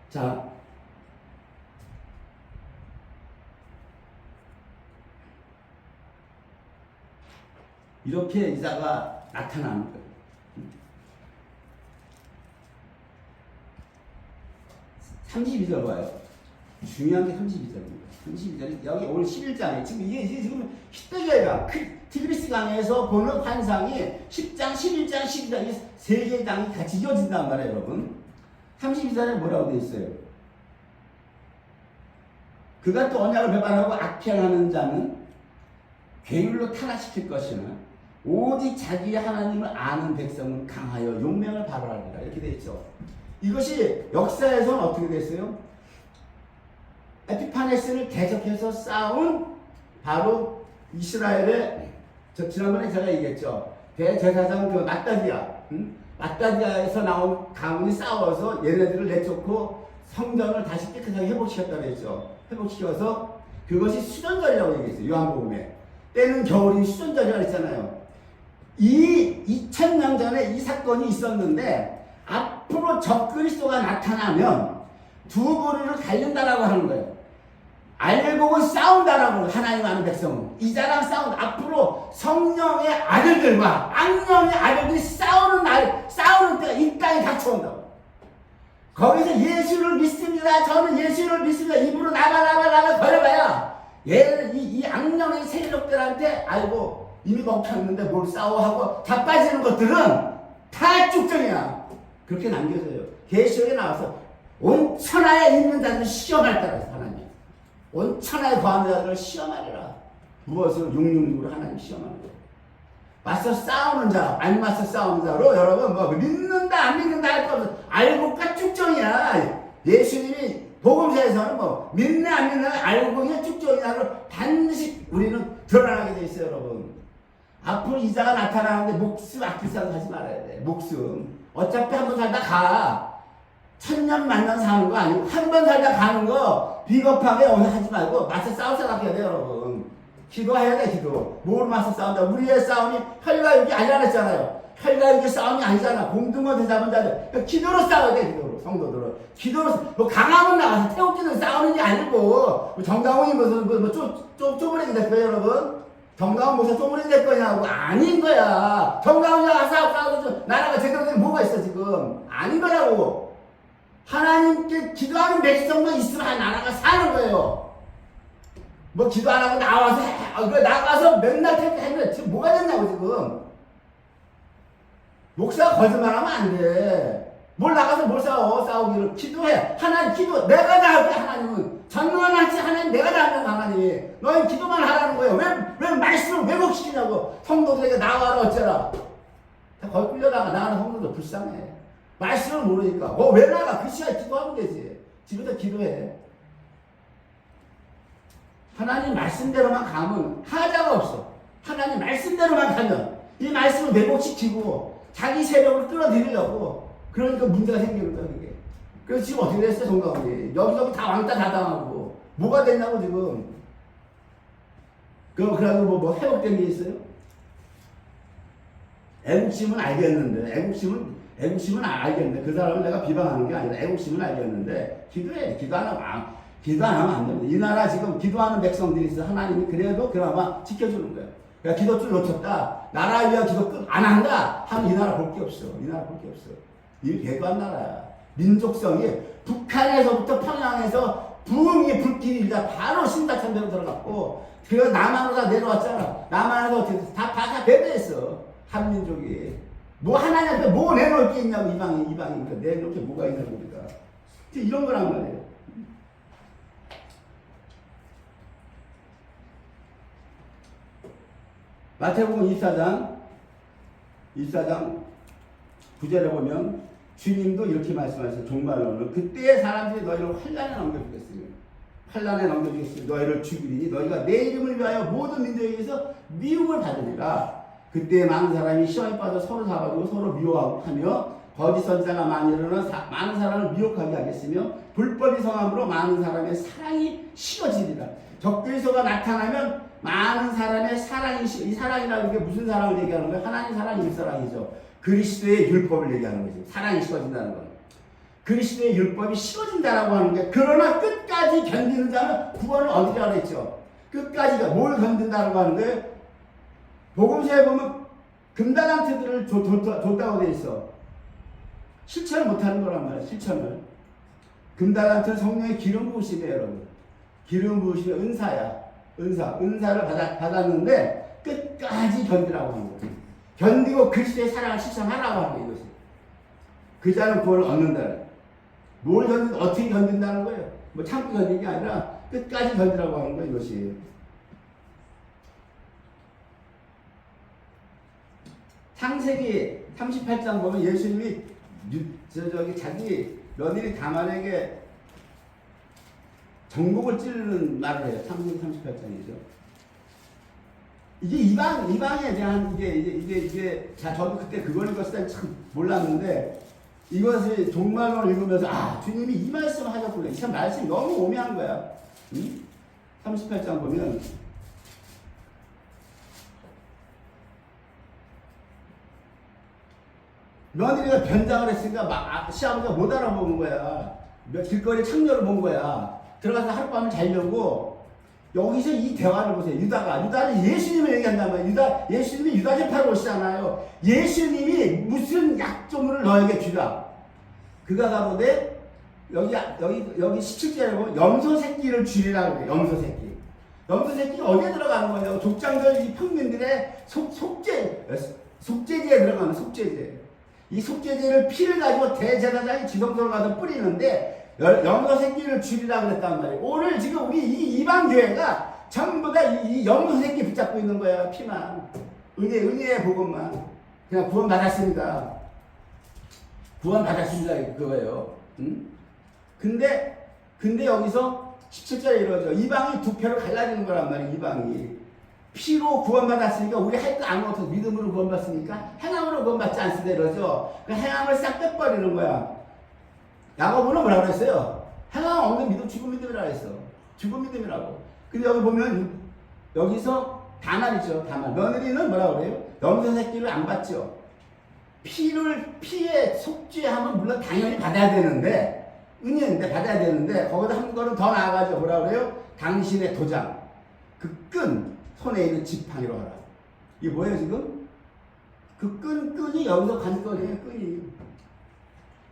자, 이렇게 이자가 나타나는 거예요. 32절 봐요. 중요한 게 32절입니다. 32절이 여기 오늘 11장에 지금 이게 지금 히데겔가 틸비스 강에서 보는 환상이 10장, 11장, 12장 이 세 개의 장이 같이 이어진단 말이에요, 여러분. 32절에 뭐라고 되어 있어요? 그가 또 언약을 배반하고 악행하는 자는 괴율로 타락시킬 것이나 오직 자기 하나님을 아는 백성은 강하여 용맹을 발휘하리라. 이렇게 되어 있죠. 이것이 역사에서는 어떻게 됐어요? 에피파네스를 대적해서 싸운 바로 이스라엘의 지난번에 제가 얘기했죠. 대제사장 그 마따디아에서 나온 가문이 싸워서 얘네들을 내쫓고 성전을 다시 깨끗하게 회복시켰다고 했죠. 회복시켜서 그것이 수전절이라고 얘기했어요. 요한복음에. 때는 겨울이 수전절이라고 했잖아요. 2000년 전에 이 사건이 있었는데 앞으로 적그리스도가 나타나면 두 부류를 갈린다라고 하는 거예요. 알곡은 싸운다라고 하나님 아는 백성은 이자랑 싸운다. 앞으로 성령의 아들들과 악령의 아들들이 싸우는 때가 이 땅에 닥쳐온다고. 거기서 예수를 믿습니다. 저는 예수를 믿습니다. 입으로 나가 거려봐야 얘는 이 악령의 세력들한테 아이고 이미 먹혔는데 뭘 싸워하고 다 빠지는 것들은 다 쭉정이야. 그렇게 남겨져요. 계시록에 나와서 온 천하에 있는 자들을 시험할 때라 하나님. 온 천하에 거하는 자들을 시험하리라. 무엇을 육육으로 하나님 시험하는 거예요. 맞서 싸우는 자, 안 맞서 싸우는 자로 여러분 뭐 믿는다 안 믿는다 할 거 없어. 알고가 쭉정이야. 예수님이 복음서에서는 뭐 믿네 안 믿네 알고가 쭉정이야를 반드시 우리는 드러나게 돼 있어요, 여러분. 앞으로 이자가 나타나는데 목숨 아낄 생각 하지 말아야 돼. 목숨. 어차피 한 번 살다 가. 1000년 만년 사는 거 아니고 한 번 살다 가는 거 비겁하게 오늘 하지 말고 맞서 싸울 생각해야 돼, 여러분. 기도해야 돼, 기도. 뭘 맞서 싸운다. 우리의 싸움이 혈과 육이 아니라 했잖아요. 혈과 육의 싸움이 아니잖아. 공등거 대잡은 자들. 그러니까 기도로 싸워야 돼, 기도로. 성도들은. 기도로, 뭐 강하면 나가서 태극기는 싸우는 게 아니고, 뭐 정당원이 무슨, 쪼무레기 됐어요, 여러분? 정당원 무슨 쪼무레기 될 거냐고. 아닌 거야. 정당원이 싸워서 나라가 제대로 되면 뭐가 있어, 지금. 아닌 거라고. 하나님께 기도하는 백성만 있으면 나라가 사는 거예요. 뭐 기도 안 하고 나와서 나가서 맨날 택배하면 지금 뭐가 됐냐고 지금. 목사가 거짓말하면 안 돼. 뭘 나가서 뭘 싸우기를 기도해. 하나님 기도 내가 다 할게. 하나님은 전능하지 하나님 내가 다 하는 하나님이 너희 기도만 하라는 거예요. 왜 말씀을 왜곡시키냐고. 성도들에게 나와라 어쩌라. 다 거기 끌려다가 나가는 성도들 불쌍해. 말씀을 모르니까 왜 나가. 그 시간에 기도하면 되지. 집에서 기도해. 하나님 말씀대로만 가면 하자가 없어. 하나님 말씀대로만 가면 이 말씀을 왜곡시키고 자기 세력을 끌어들이려고 그러니까 문제가 생기는 거야 그게. 그래서 지금 어떻게 됐어요 동가운데. 여기저기 다 왕따 다 당하고 뭐가 됐냐고 지금. 그래가지고 뭐 회복된 게 있어요? 애국심은 알겠는데 애국심은 알겠는데 그 사람을 내가 비방하는 게 아니라 애국심은 알겠는데 기도해. 기도 안 하면 안 됩니다. 이 나라 지금 기도하는 백성들이 있어. 하나님이 그래도 그나마 지켜주는 거예요. 그러니까 기도줄 놓쳤다. 나라에 위한 기도 끝 안 한다. 하면 이 나라 볼 게 없어. 이 나라 볼 게 없어. 이 개관 나라야. 민족성이 북한에서부터 평양에서 부흥의 불길이 일자 바로 신사천대로 들어갔고 그래서 남한으로 다 내려왔잖아. 남한에서 어떻게 다 배배했어. 한민족이. 뭐 하나님 앞에 뭐 내놓을 게 있냐고 이방이. 그러니까 내놓을 게 뭐가 있냐고 우리가. 이런 거란 말이에요. 마태복음 24장 9절에 보면 주님도 이렇게 말씀하셨어요. 종말론은 그때의 사람들이 너희를 환난에 넘겨주겠으며 너희를 죽이리니 너희가 내 이름을 위하여 모든 민족에게서 미움을 받으리라. 그때 많은 사람이 시험에 빠져 서로 잡아주고 서로 미워하고 하며 거짓 선지자가 많이 일어나 많은 사람을 미혹하게 하겠으며 불법이 성함으로 많은 사람의 사랑이 식어지리라. 적그리스도가 나타나면 많은 사람의 사랑이 이 사랑이라는 게 무슨 사랑을 얘기하는 거예요? 하나님 사랑이 사랑이죠. 그리스도의 율법을 얘기하는 거죠. 사랑이 식어진다는 건. 그리스도의 율법이 식어진다라고 하는 게 그러나 끝까지 견디는 자는 구원을 얻으리라고 했죠. 끝까지가 뭘 견딘다라고 하는 거예요? 복음서에 보면 금달란트들을 줬다고 돼 있어. 실천을 못하는 거란 말이야. 실천을. 금달란트는 성령의 기름 부으심이에요, 여러분. 기름 부으심의 은사야. 은사를 받았는데 끝까지 견디라고 하는 거예요. 견디고 그리스도의 사랑을 실천하라고 하는 거예요. 이것이. 그 자는 구원을 얻는다. 뭘 어떻게 견딘다는 거예요? 뭐 참고 견디는 게 아니라 끝까지 견디라고 하는 거예요. 이것이. 창세기 38장 보면 예수님이 자기 며느리 다말에게 정복을 찌르는 말을 해요. 창세기 38장이죠. 이게 이방에 대한 이게 저도 그때 그걸 읽었을 때 참 몰랐는데 이것을 종말론을 읽으면서 주님이 이 말씀을 하셨구나. 이 참 말씀이 너무 오묘한 거야. 38장 보면 며느리가 변장을 했으니까 시아버지가 못 알아보는 거야. 길거리 창녀를 본 거야. 들어가서 하룻밤을 자려고 여기서 이 대화를 보세요. 유다는 예수님을 얘기한단 말이에요. 예수님이 유다 집회로 오시잖아요. 예수님이 무슨 약조물을 너에게 주라. 그가 가로되 여기 17절에 보면 염소 새끼를 줄이라고 그래요. 염소 새끼. 염소 새끼가 어디에 들어가는 거예요? 족장들, 이 평민들의 속죄제에 들어가는 속죄제. 이 속죄제를 피를 가지고 대제사장이 지성소로 가서 뿌리는데 염소 새끼를 줄이라고 그랬단 말이에요. 오늘 지금 우리 이 이방교회가 전부 다 이 염소 새끼 붙잡고 있는 거야. 피만. 은혜의 복음만. 그냥 구원 받았습니다. 구원 받았습니다. 그거예요. 응? 근데 여기서 17절에 이러죠. 이방이 두 표로 갈라지는 거란 말이에요. 이방이. 피로 구원받았으니까 우리 할 거 아무것도 믿음으로 구원받습니까? 행함으로 구원받지 않습니다. 이러죠. 그 행함을 싹 빼버리는 거야. 야고보는 뭐라고 그랬어요? 행함 없는 믿음 죽은 믿음이라고 했어. 죽은 믿음이라고. 근데 여기 보면 여기서 다말이죠. 다말. 며느리는 뭐라고 그래요? 염소 새끼를 안 받죠. 피에 속죄하면 물론 당연히 받아야 되는데 은혜인데 받아야 되는데 거기다 한 걸음 더 나아가죠. 뭐라 그래요? 당신의 도장, 그 끈, 손에 있는 지팡이로 하라. 이게 뭐예요 지금? 그 끈이 여기서 관건이에요.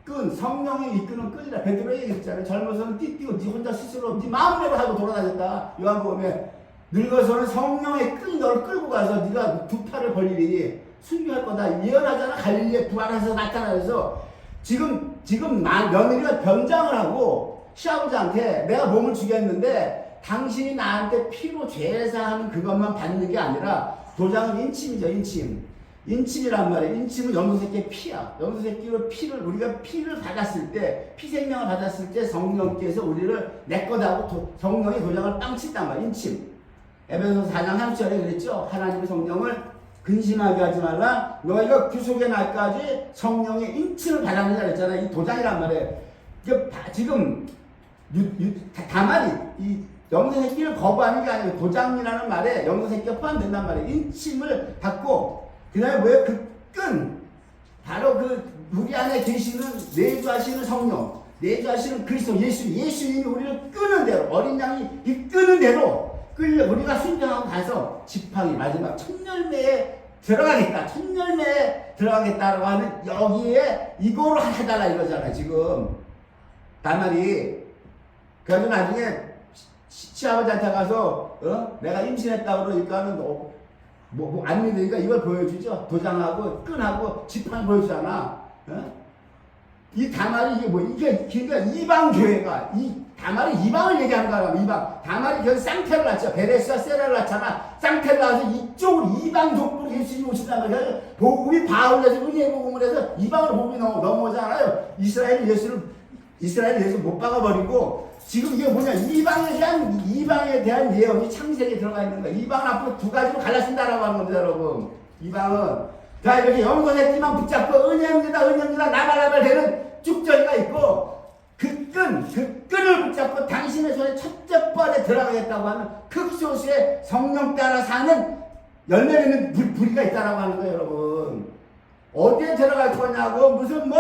끈, 성령이 이끄는 끈이라. 베드로 얘기했잖아요. 젊어서는 띠띠고 네 혼자 스스로 네 마음대로 하고 돌아다녔다. 요한복음에 늙어서는 성령의 끈이 너를 끌고 가서 네가 두 팔을 벌리니 순교할 거다. 예언하잖아. 갈릴리에 부활해서 나타나서 지금 며느리가 변장을 하고 시아버지한테 내가 몸을 주겠는데 당신이 나한테 피로 제사하는 그것만 받는 게 아니라 도장은 인침이죠. 인침이란 말이에요. 인침은 염소새끼의 피야. 염소새끼로 우리가 피를 받았을 때, 피생명을 받았을 때 성령께서 우리를 내 거다 하고 성령의 도장을 빵 친단 말이에요. 인침. 에베소서 4장 30절에 그랬죠. 하나님의 성령을 근심하게 하지 말라. 너희가 구속의 날까지 성령의 인침을 받았느냐 그랬잖아요. 이 도장이란 말이에요. 지금 다만이 이 염소새끼를 거부하는 게 아니고 도장이라는 말에 염소새끼가 포함된단 말이에요. 인침을 받고 그 다음에 뭐예요? 그 끈. 바로 우리 안에 계시는 내주하시는 성령, 내주하시는 그리스도 예수님이 우리를 끄는 대로, 어린 양이 이 끄는 대로 우리가 순종하고 가서 지팡이 마지막 첫 열매에 들어가겠다라고 하는 여기에 이거로 해달라 이거잖아요. 지금 다말이 그래서 나중에 시아버지한테 가서 내가 임신했다고 그러니까는 안 믿으니까 이걸 보여주죠. 도장하고 끈하고 지팡이 보여주잖아. 이 다말이 이게 그러니까 이방 교회가 다말이 이방을 얘기하는 거야. 이방. 다말이 결국 쌍태를 낳죠. 베레스와 세라를 낳잖아. 쌍태를 낳아서 이쪽으로 이방 족보로 예수님이 오신단 말이야. 복음이 바울에서 은혜의 복음을 해서 이방으로 복음이 넘어오잖아요. 이스라엘 예수 못 박아버리고 지금 이게 뭐냐. 이방에 대한 예언이 창세기에 들어가 있는 거야. 이방은 앞으로 두 가지로 갈라진다라고 하는 겁니다, 여러분. 이방은. 자, 이렇게 염소새끼만 붙잡고 은혜입니다, 나발나발 되는 쭉저기가 있고, 그 끈을 붙잡고 당신의 손에 첫째 번에 들어가겠다고 하는 극소수의 성령 따라 사는 열매 맺는 부리가 있다라고 하는 거예요, 여러분. 어디에 들어갈 거냐고, 무슨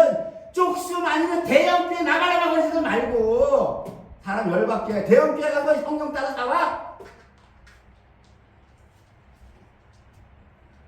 쪽수 아니면 대형교회 나발나발 거리지 말고, 사람 열받게 대형교회 가서 성령 따라 살아?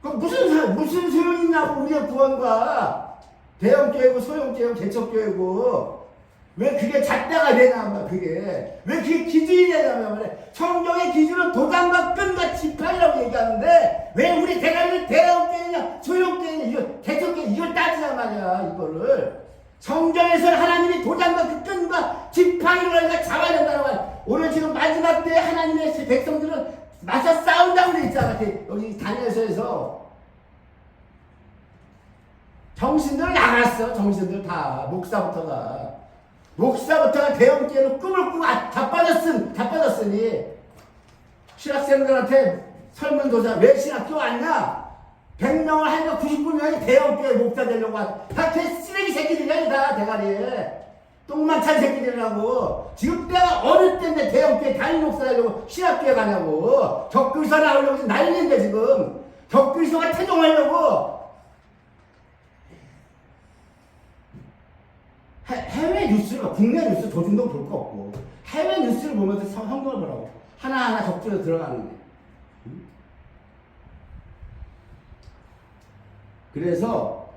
무슨 소용이 있냐고. 우리의 구원과 대형교회고 소형교회고 개척교회고 왜 그게 잣대가 되냐면 그게 왜 그게 기준이 되냐면 성경의 기준은 도장과 끈과 지팡이라고 얘기하는데 왜 우리 대가리를 대형교회냐 소형교회냐 이거 개척교회 이걸 따지란 말이야. 이거를 성경에서는 하나님이 도장과 그 끈과 지팡이를 우리가 잡아야 된다는 거야. 오늘 지금 마지막 때 하나님의 백성들은 맞서 싸운다고 돼 있잖아. 여기 다니엘서에서 정신들 나갔어. 정신들 다 목사부터가 대형교회로 꿈을 꾸고 다 빠졌으니 신학생들한테 설문조사 왜 신학교 왔냐? 100명을 하니까 99명이 대형교회 목사 되려고 다 쓰레기 새끼들이야. 다 대가리에 똥만 찬 새끼들이라고. 지금 때가 어느 때인데 대형교회 담임 목사 되려고 신학교에 가냐고. 격글서 나오려고 난리인데 지금 격글서가 태종하려고. 해외 뉴스가 국내 뉴스 조중동 볼 거 없고 해외 뉴스를 보면서 성경을 보라고. 하나하나 적절히 들어가는 게. 그래서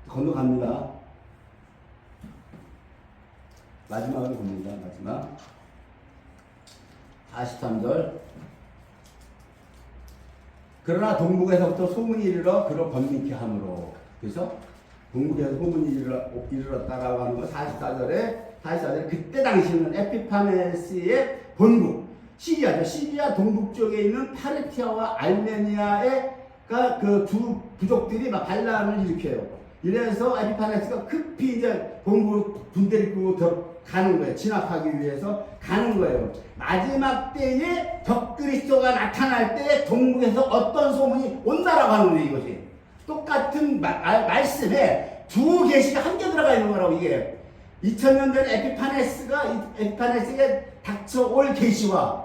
건너갑니다. 마지막으로 봅니다. 마지막 43절. 그러나 동북에서부터 소문이 이르러 그로 번민케 하므로. 그래서 동북에서 소문이 이르렀다라고 하는 거 44절에 그때 당시는 에피파네스의 본국 시리아죠. 시리아 동북 쪽에 있는 파르티아와 알메니아의 그 두 부족들이 막 반란을 일으켜요. 이래서 에피파네스가 급히 이제 본국으로 군대를 이끌고 가는 거예요. 진압하기 위해서 가는 거예요. 마지막 때에 적그리스도가 나타날 때 동북에서 어떤 소문이 온다라고 하는 거예요. 이것이 똑같은 말씀에 두 계시가 함께 들어가 있는 거라고. 이게 2000년 전 에피파네스에 닥쳐올 계시와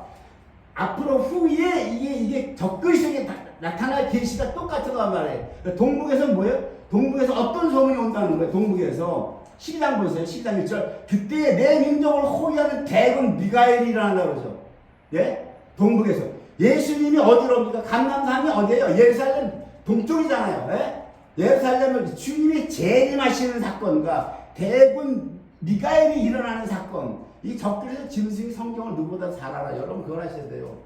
앞으로 후에 이게 적그리스도에 나타날 계시가 똑같은 말이에요. 동북에서 뭐예요? 동북에서 어떤 소문이 온다는 거예요. 동북에서 12장 보세요. 12장 1절. 그때 내 민족을 호위하는 대군 미가엘이라는 그러죠. 예? 동북에서 예수님이 어디로 옵니까? 감람산이 어디예요? 예루살렘 동쪽이잖아요. 예? 예루살렘을 주님이 재림하시는 사건과 대군 미가엘이 일어나는 사건. 이 적그리스도 짐승이 성경을 누구보다 잘 알아요. 여러분 그걸 하셔야 돼요.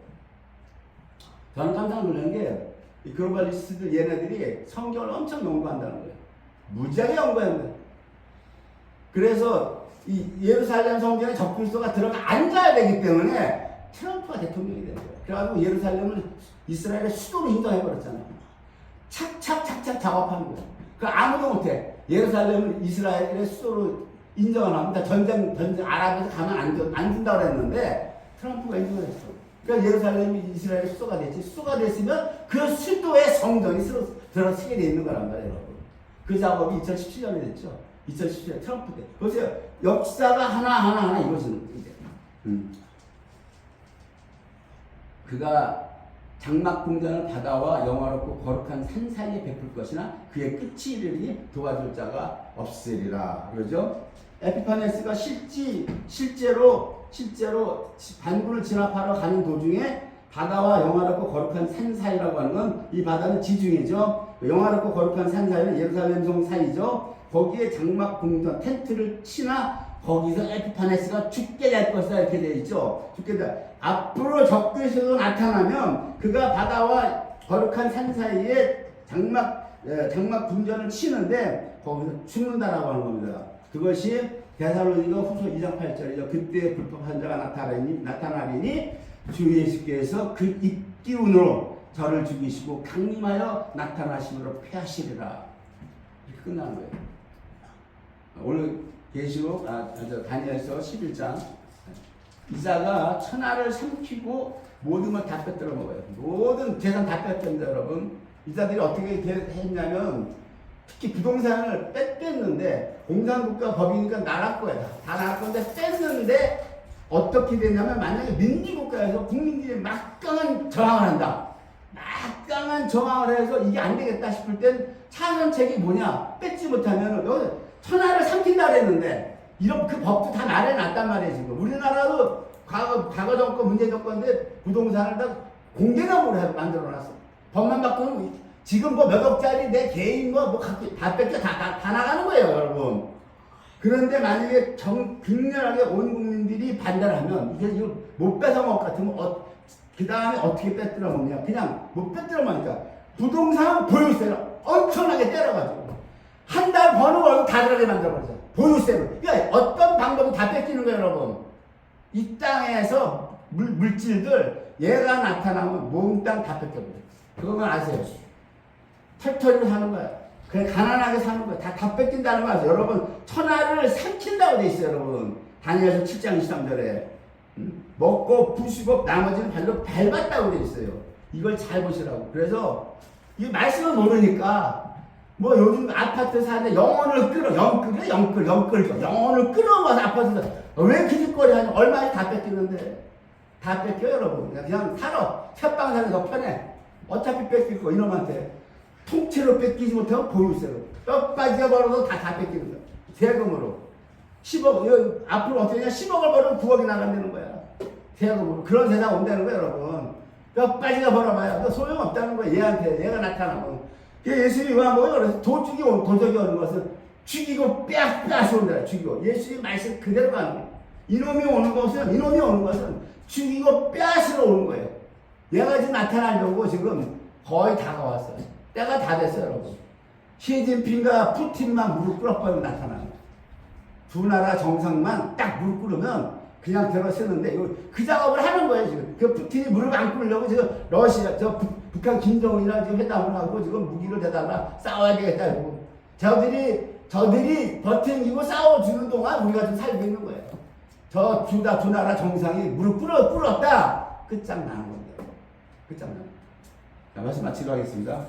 저는 깜짝 놀란 게 이 글로벌리스트들 얘네들이 성경을 엄청 연구한다는 거예요. 무지하게 연구합니다. 그래서 이 예루살렘 성전에 적그리스도가 들어가 앉아야 되기 때문에 트럼프가 대통령이 된 거예요. 그래가지고 예루살렘을 이스라엘의 수도로 인정해버렸잖아요. 착착 작업하는 거예요. 그 아무도 못해. 예루살렘을 이스라엘의 수도로 인정을 합니다. 전쟁 아랍에서 가면 안 준다고 그랬는데 트럼프가 인정을 했어. 그러니까 예루살렘이 이스라엘의 수도가 됐지. 수도가 됐으면 그 수도에 성전이 들어서게 돼 있는 거란 말이에요, 여러분. 그 작업이 2017년에 됐죠. 2017년 트럼프 때. 보세요. 역사가 하나 이것은 이제. 그가 장막 궁전을 바다와 영화롭고 거룩한 산 사이에 베풀 것이나 그의 끝이 이르니 도와줄 자가 없으리라. 그러죠? 에피파네스가 실제로 반군을 진압하러 가는 도중에 바다와 영화롭고 거룩한 산 사이라고 하는 건 이 바다는 지중해죠. 영화롭고 거룩한 산 사이는 예루살렘 성 사이죠. 거기에 장막 궁전 텐트를 치나 거기서 에피파네스가 죽게 될 것이다 이렇게 되어 있죠. 죽게 될. 앞으로 적그리스도 나타나면 그가 바다와 거룩한 산 사이에 장막 궁전을 치는데 거기서 죽는다라고 하는 겁니다. 그것이 데살로니가 후서 2장 8절이죠. 그때 불법한 자가 나타나리니 주 예수께서 그 입기운으로 저를 죽이시고 강림하여 나타나심으로 패하시리라. 이렇게 끝나는 거예요. 오늘 계시록 다니엘서 11장 이사가 천하를 삼키고 모든 걸 다 뺏들어 먹어요. 모든 재산 다 뺏겼는데 여러분 이사들이 어떻게 했냐면 특히 부동산을 뺐는데 공산국가 법이니까 나라 거야. 다 나라 건데 뺐는데 어떻게 됐냐면 만약에 민주국가에서 국민들이 막강한 저항을 한다. 막강한 저항을 해서 이게 안 되겠다 싶을 땐 차선책이 뭐냐? 뺏지 못하면 여기 천하를 삼킨다 그랬는데 이런 그 법도 다 나라에 놨단 말이에요. 지금 우리나라도 과거 정권 문재 정권인데 부동산을 다 공개적으로 만들어놨어. 법만 바꾸면 지금 뭐 몇 억짜리 내 개인 뭐 다 뺏겨 다 나가는 거예요, 여러분. 그런데 만약에 격렬하게 온 국민들이 반대를 하면 이게 못 뺏어 먹을 것 같으면 그 다음에 어떻게 뺏들어 먹냐? 그냥 못 뺏들어 먹으니까 부동산 보유세를 엄청나게 때려가지고 한 달 버는 월급 다 들어가게 만들어버리죠. 보유세로. 그러니까 어떤 방법이 다 뺏기는 거예요, 여러분. 이 땅에서 물질들 얘가 나타나면 몽땅 다 뺏겨버려요. 그것만 아세요. 털털이로 사는 거야. 그냥 가난하게 사는 거야. 다 뺏긴다는 거 아세요. 여러분 천하를 삼킨다고 돼 있어요. 여러분 다니엘서 7장 23절에 먹고 부수고 나머지는 발로 밟았다고 돼 있어요. 이걸 잘 보시라고. 그래서 이 말씀을 모르니까 뭐 요즘 아파트 사는데 영혼을 끌어와서 아파트에서 왜 기득거리 하냐. 얼마에 다 뺏기는데 다 뺏겨 여러분. 그냥 살아. 협방 사는 더 편해. 어차피 뺏길 거 이놈한테 통째로 뺏기지 못하고 보유세로 뼈 빠지게 벌어서 다 뺏기는 거야. 세금으로 10억 앞으로 어떻게 되냐. 10억을 벌으면 9억이 나간다는 거야. 세금으로. 그런 세상 온다는 거야 여러분. 뼈 빠지게 벌어봐야 소용없다는 거야. 얘가 나타나면. 예수님이 뭐예요? 그래서 도적이 오는 것은 죽이고 빼앗아 온다. 죽이고 예수님 말씀 그대로 가는 거예요. 이놈이 오는 것은 죽이고 빼앗으러 오는 거예요. 얘가 지금 나타나려고 지금 거의 다가왔어요. 때가 다 됐어요, 여러분. 시진핑과 푸틴만 무릎 꿇어버리고 나타나요. 두 나라 정상만 딱 무릎 꿇으면 그냥 들어서는데 그 작업을 하는 거예요, 지금. 그 푸틴이 무릎 안 꿇으려고 지금 러시아, 북한 김정은이랑 지금 회담을 하고 지금 무기를 대달라 싸워야 되겠다. 이러고. 저들이 버티고 싸워주는 동안 우리가 좀 살고 있는 거예요. 두 나라 정상이 무릎 꿇었다. 끝장나는 겁니다. 끝장나는. 자, 말씀 마치도록 하겠습니다.